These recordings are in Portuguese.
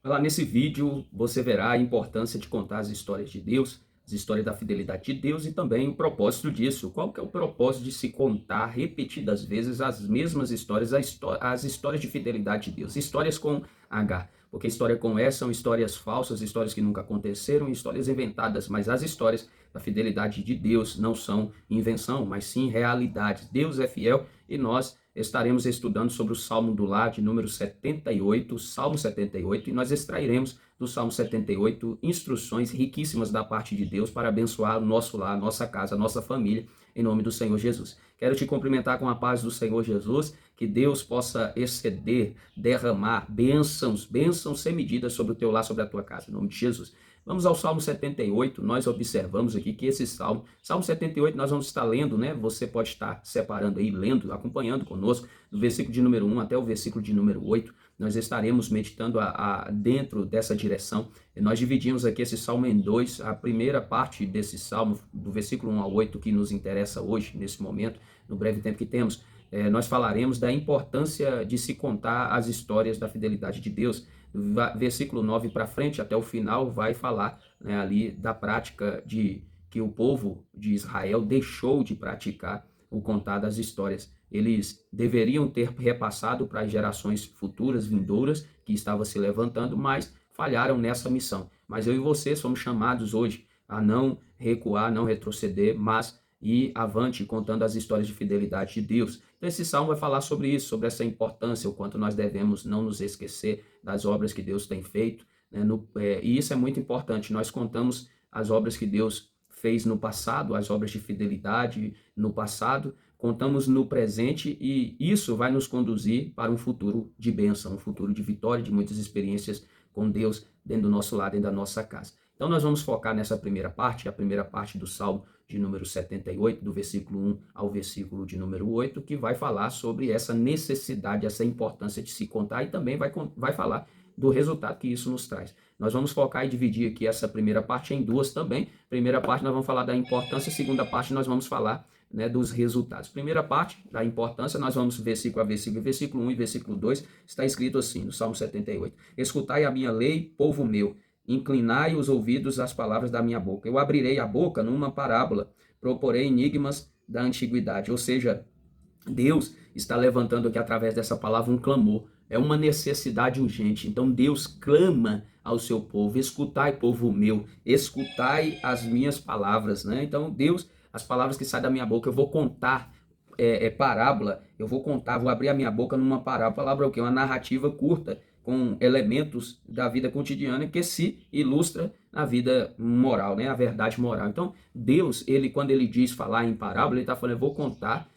Lá nesse vídeo você verá a importância de contar as histórias de Deus, as histórias da fidelidade de Deus e também o propósito disso. Qual que é o propósito de se contar repetidas vezes as mesmas histórias, as histórias de fidelidade de Deus, histórias com H. Porque história com S são histórias falsas, histórias que nunca aconteceram, histórias inventadas, mas as histórias da fidelidade de Deus não são invenção, mas sim realidade. Deus é fiel e nós estaremos estudando sobre o Salmo do Lar, de número 78, Salmo 78, e nós extrairemos do Salmo 78 instruções riquíssimas da parte de Deus para abençoar o nosso lar, nossa casa, nossa família, em nome do Senhor Jesus. Quero te cumprimentar com a paz do Senhor Jesus, que Deus possa exceder, derramar bênçãos sem medidas sobre o teu lar, sobre a tua casa, em nome de Jesus. Vamos ao Salmo 78, nós observamos aqui que esse Salmo 78 nós vamos estar lendo, né? Você pode estar separando aí, lendo, acompanhando conosco, do versículo de número 1 até o versículo de número 8, nós estaremos meditando dentro dessa direção. E nós dividimos aqui esse Salmo em dois, a primeira parte desse Salmo, do versículo 1 ao 8, que nos interessa hoje, nesse momento, no breve tempo que temos, nós falaremos da importância de se contar as histórias da fidelidade de Deus. Versículo 9 para frente, até o final, vai falar, né, ali da prática de que o povo de Israel deixou de praticar o contar das histórias. Eles deveriam ter repassado para as gerações futuras, vindouras, que estavam se levantando, mas falharam nessa missão. Mas eu e você somos chamados hoje a não recuar, não retroceder, mas ir avante contando as histórias de fidelidade de Deus. Então esse salmo vai falar sobre isso, sobre essa importância, o quanto nós devemos não nos esquecer das obras que Deus tem feito, né? E isso é muito importante, nós contamos as obras que Deus fez no passado, as obras de fidelidade no passado, contamos no presente e isso vai nos conduzir para um futuro de bênção, um futuro de vitória, de muitas experiências com Deus dentro do nosso lar, dentro da nossa casa. Então nós vamos focar nessa primeira parte, a primeira parte do Salmo de número 78, do versículo 1 ao versículo de número 8, que vai falar sobre essa necessidade, essa importância de se contar e também vai falar do resultado que isso nos traz. Nós vamos focar e dividir aqui essa primeira parte em duas também. Primeira parte nós vamos falar da importância, segunda parte nós vamos falar, né, dos resultados. Primeira parte da importância, nós vamos versículo a versículo, versículo 1 e versículo 2, está escrito assim, no Salmo 78. Escutai a minha lei, povo meu, inclinai os ouvidos às palavras da minha boca. Eu abrirei a boca numa parábola, proporei enigmas da antiguidade. Ou seja, Deus está levantando aqui através dessa palavra um clamor. É uma necessidade urgente. Então Deus clama ao seu povo. Escutai, povo meu, escutai as minhas palavras, né? Então Deus, as palavras que saem da minha boca, eu vou contar parábola, eu vou contar, vou abrir a minha boca numa parábola. Palavra é o quê? Uma narrativa curta, com elementos da vida cotidiana que se ilustra na vida moral, né? A verdade moral. Então, Deus, quando ele diz falar em parábola, ele está falando, eu vou contar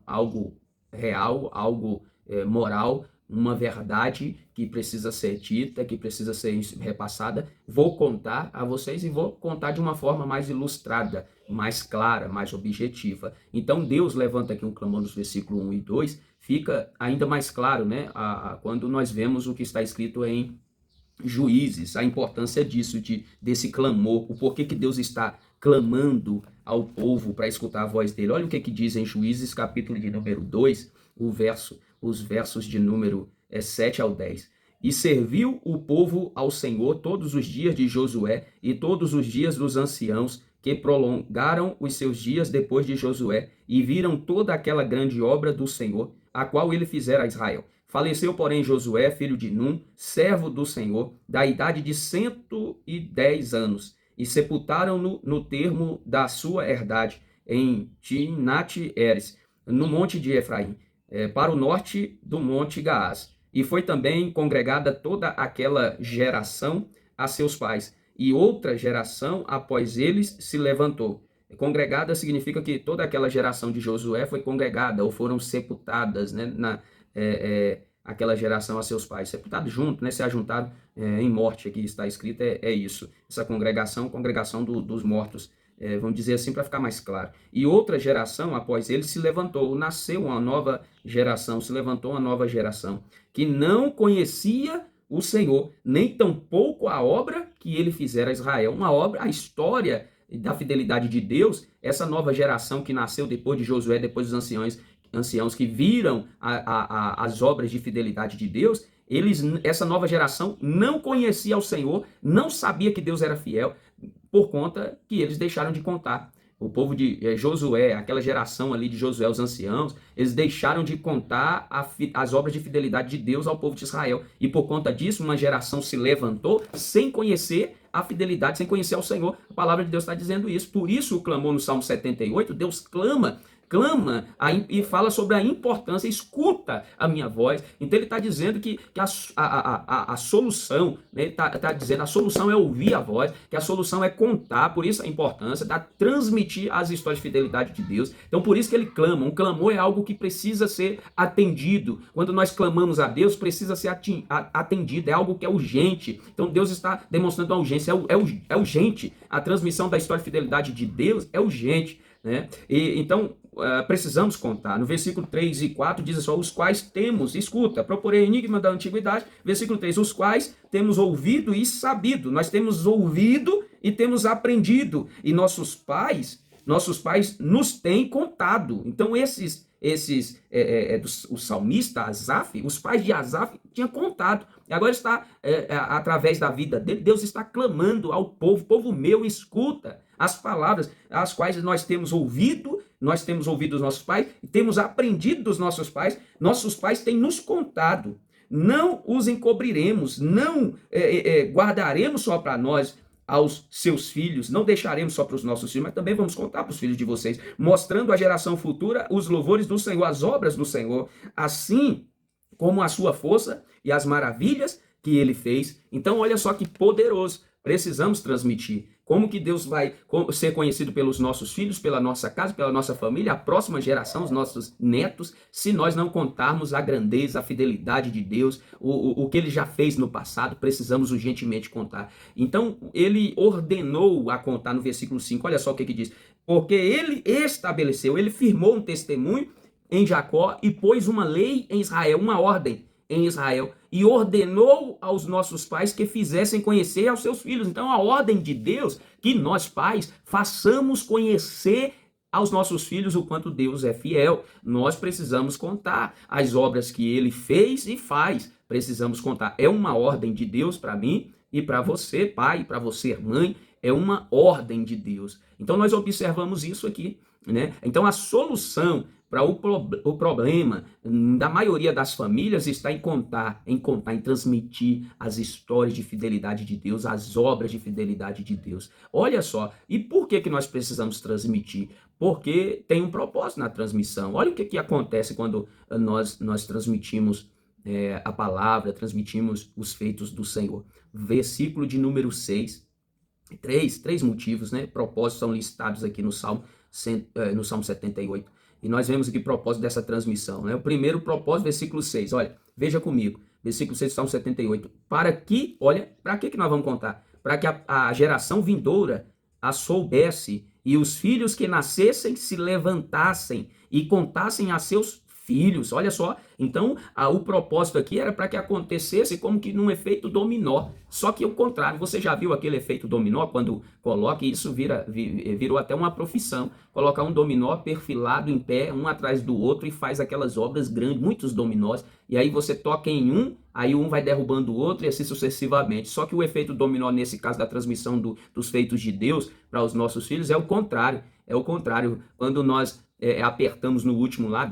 algo real, algo moral, uma verdade que precisa ser dita, que precisa ser repassada. Vou contar a vocês e vou contar de uma forma mais ilustrada, mais clara, mais objetiva. Então Deus levanta aqui um clamor nos versículos 1 e 2, fica ainda mais claro, né, quando nós vemos o que está escrito em Juízes, a importância disso, desse clamor, o porquê que Deus está clamando ao povo para escutar a voz dele. Olha o que diz em Juízes, capítulo de número 2, os versos de número 7 ao 10. E serviu o povo ao Senhor todos os dias de Josué e todos os dias dos anciãos, que prolongaram os seus dias depois de Josué, e viram toda aquela grande obra do Senhor, a qual ele fizera a Israel. Faleceu, porém, Josué, filho de Num, servo do Senhor, da idade de 110 anos, e sepultaram-no no termo da sua herdade, em Timnat-Heres, no monte de Efraim, para o norte do monte Gaás. E foi também congregada toda aquela geração a seus pais, e outra geração após eles se levantou. Congregada significa que toda aquela geração de Josué foi congregada, ou foram sepultadas, né, aquela geração a seus pais, sepultados junto, né, se ajuntaram em morte, aqui está escrito, isso, essa congregação dos mortos, vamos dizer assim para ficar mais claro. E outra geração após ele se levantou, nasceu uma nova geração, se levantou uma nova geração, que não conhecia o Senhor, nem tampouco a obra que ele fizera a Israel. Uma obra, a história da fidelidade de Deus, essa nova geração que nasceu depois de Josué, depois dos anciãos que viram as obras de fidelidade de Deus, essa nova geração não conhecia o Senhor, não sabia que Deus era fiel, por conta que eles deixaram de contar. O povo de Josué, aquela geração ali de Josué, os anciãos, eles deixaram de contar as obras de fidelidade de Deus ao povo de Israel. E por conta disso, uma geração se levantou sem conhecer a fidelidade, sem conhecer ao Senhor. A palavra de Deus está dizendo isso. Por isso o clamor no Salmo 78, Deus clama e fala sobre a importância, escuta a minha voz. Então ele está dizendo que a solução, né, ele está dizendo a solução é ouvir a voz, que a solução é contar, por isso a importância de transmitir as histórias de fidelidade de Deus. Então por isso que ele clama, um clamor é algo que precisa ser atendido. Quando nós clamamos a Deus, precisa ser atendido, é algo que é urgente. Então Deus está demonstrando a urgência, é urgente. A transmissão da história de fidelidade de Deus é urgente, né? Então precisamos contar. No versículo 3 e 4 diz só, os quais temos, escuta, procurei enigma da antiguidade, versículo 3, os quais temos ouvido e sabido. Nós temos ouvido e temos aprendido, e nossos pais nos têm contado. Então o salmista Asaf, os pais de Asaf tinham contado, e agora está, através da vida dele, Deus está clamando ao povo meu, escuta as palavras as quais nós temos ouvido dos nossos pais, e temos aprendido dos nossos pais têm nos contado. Não os encobriremos, não guardaremos só para nós, aos seus filhos, não deixaremos só para os nossos filhos, mas também vamos contar para os filhos de vocês, mostrando à geração futura os louvores do Senhor, as obras do Senhor, assim como a sua força e as maravilhas que ele fez. Então olha só que poderoso, precisamos transmitir. Como que Deus vai ser conhecido pelos nossos filhos, pela nossa casa, pela nossa família, a próxima geração, os nossos netos, se nós não contarmos a grandeza, a fidelidade de Deus, o que ele já fez no passado, precisamos urgentemente contar. Então, ele ordenou a contar no versículo 5, olha só o que diz. Porque ele estabeleceu, ele firmou um testemunho em Jacó e pôs uma lei em Israel, uma ordem em Israel, e ordenou aos nossos pais que fizessem conhecer aos seus filhos. Então a ordem de Deus, que nós pais façamos conhecer aos nossos filhos o quanto Deus é fiel. Nós precisamos contar as obras que ele fez e faz, precisamos contar. É uma ordem de Deus para mim e para você, pai, para você, mãe, é uma ordem de Deus. Então nós observamos isso aqui, né? Então a solução para o problema da maioria das famílias está em contar, em transmitir as histórias de fidelidade de Deus, as obras de fidelidade de Deus. Olha só, e por que nós precisamos transmitir? Porque tem um propósito na transmissão. Olha o que acontece quando nós transmitimos a palavra, transmitimos os feitos do Senhor. Versículo de número 6, três motivos, né? Propósitos são listados aqui no Salmo 78. E nós vemos aqui o propósito dessa transmissão, né? O primeiro propósito, versículo 6, olha, veja comigo, versículo 6 do Salmo 78. Para que nós vamos contar? Para que a geração vindoura a soubesse, e os filhos que nascessem se levantassem e contassem a seus filhos. Olha só, então o propósito aqui era para que acontecesse como que num efeito dominó. Só que o contrário, você já viu aquele efeito dominó quando coloca, e isso virou até uma profissão, colocar um dominó perfilado em pé, um atrás do outro, e faz aquelas obras grandes, muitos dominós, e aí você toca em um, aí um vai derrubando o outro e assim sucessivamente. Só que o efeito dominó nesse caso da transmissão dos feitos de Deus para os nossos filhos é o contrário. Quando nós apertamos no último lá,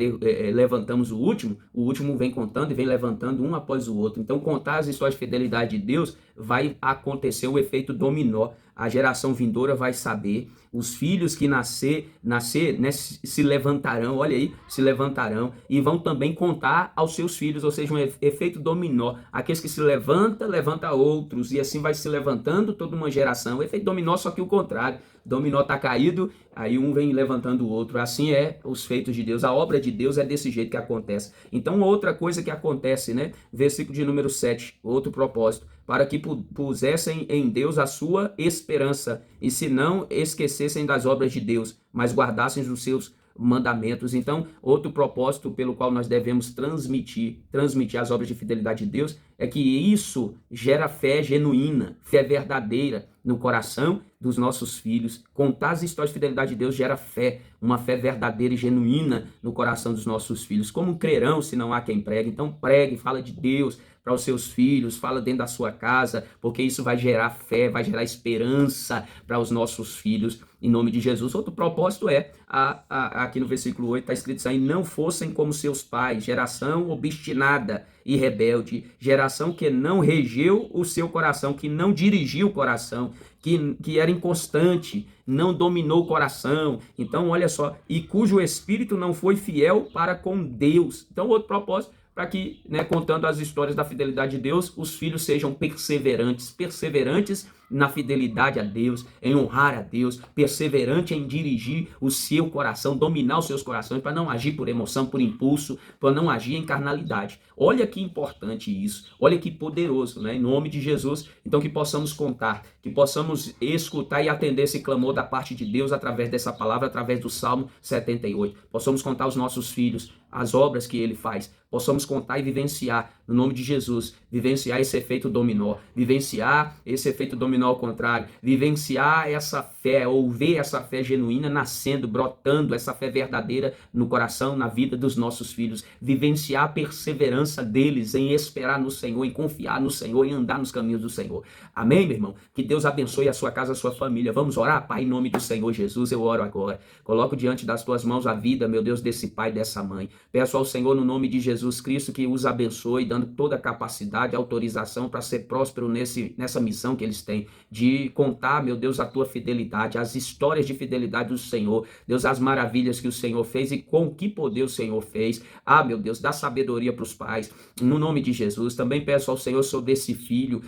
levantamos o último vem contando e vem levantando um após o outro. Então contar as histórias de fidelidade de Deus vai acontecer o efeito dominó. A geração vindoura vai saber, os filhos que nascer né, se levantarão, olha aí, se levantarão e vão também contar aos seus filhos, ou seja, um efeito dominó. Aqueles que se levanta outros, e assim vai se levantando toda uma geração. O efeito dominó, só que o contrário. Dominó está caído, aí um vem levantando o outro. Assim é os feitos de Deus, a obra de Deus é desse jeito que acontece. Então outra coisa que acontece, né? Versículo de número 7, outro propósito. Para que pusessem em Deus a sua esperança, e se não esquecessem das obras de Deus, mas guardassem os seus mandamentos. Então, outro propósito pelo qual nós devemos transmitir as obras de fidelidade de Deus é que isso gera fé genuína, fé verdadeira no coração dos nossos filhos. Contar as histórias de fidelidade de Deus gera fé, uma fé verdadeira e genuína no coração dos nossos filhos. Como crerão se não há quem pregue? Então pregue, fala de Deus para os seus filhos, fala dentro da sua casa, porque isso vai gerar fé, vai gerar esperança para os nossos filhos, em nome de Jesus. Outro propósito é, aqui no versículo 8 está escrito assim: não fossem como seus pais, geração obstinada e rebelde, geração que não regeu o seu coração, que não dirigiu o coração, que era inconstante, não dominou o coração. Então, olha só, e cujo espírito não foi fiel para com Deus. Então, outro propósito, para que, contando as histórias da fidelidade de Deus, os filhos sejam perseverantes na fidelidade a Deus, em honrar a Deus, perseverante em dirigir o seu coração, dominar os seus corações, para não agir por emoção, por impulso, para não agir em carnalidade. Olha que importante isso, olha que poderoso, em nome de Jesus. Então, que possamos contar, que possamos escutar e atender esse clamor da parte de Deus através dessa palavra, através do Salmo 78. Possamos contar aos nossos filhos as obras que ele faz, possamos contar e vivenciar, no nome de Jesus, vivenciar esse efeito dominó, vivenciar esse efeito dominó ao contrário, vivenciar essa fé, ou ver essa fé genuína nascendo, brotando, essa fé verdadeira no coração, na vida dos nossos filhos, vivenciar a perseverança deles em esperar no Senhor, em confiar no Senhor, em andar nos caminhos do Senhor. Amém, meu irmão? Que Deus abençoe a sua casa, a sua família. Vamos orar? Pai, em nome do Senhor Jesus, eu oro agora. Coloco diante das tuas mãos a vida, meu Deus, desse pai, dessa mãe. Peço ao Senhor, no nome de Jesus Cristo, que os abençoe, dando toda a capacidade, autorização para ser próspero nessa missão que eles têm, de contar, meu Deus, a tua fidelidade, as histórias de fidelidade do Senhor, Deus, as maravilhas que o Senhor fez e com que poder o Senhor fez. Meu Deus, dá sabedoria para os pais, no nome de Jesus. Também peço ao Senhor sobre esse filho,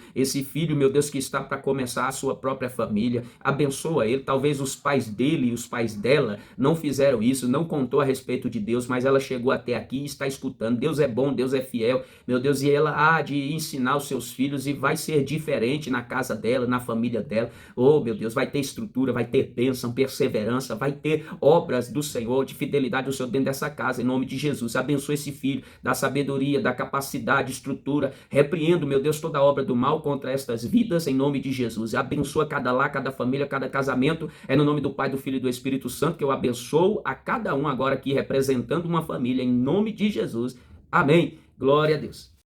meu Deus, que está para começar a sua própria família. Abençoa ele. Talvez os pais dele e os pais dela não fizeram isso, não contou a respeito de Deus, mas ela chegou até aqui e está escutando. Deus é bom, Deus é fiel, meu Deus, e ela há de ensinar os seus filhos e vai ser diferente na casa dela, na família dela. Meu Deus, vai ter estrutura, vai ter bênção, perseverança, vai ter obras do Senhor, de fidelidade do Senhor dentro dessa casa, em nome de Jesus. Abençoa esse filho, da sabedoria, da capacidade, estrutura. Repreendo, meu Deus, toda obra do mal contra estas vidas, em nome de Jesus. Abençoa cada lar, cada família, cada casamento. É no nome do Pai, do Filho e do Espírito Santo que eu abençoo a cada um agora aqui representando uma família, em nome de Jesus. Amém. Glória a Deus.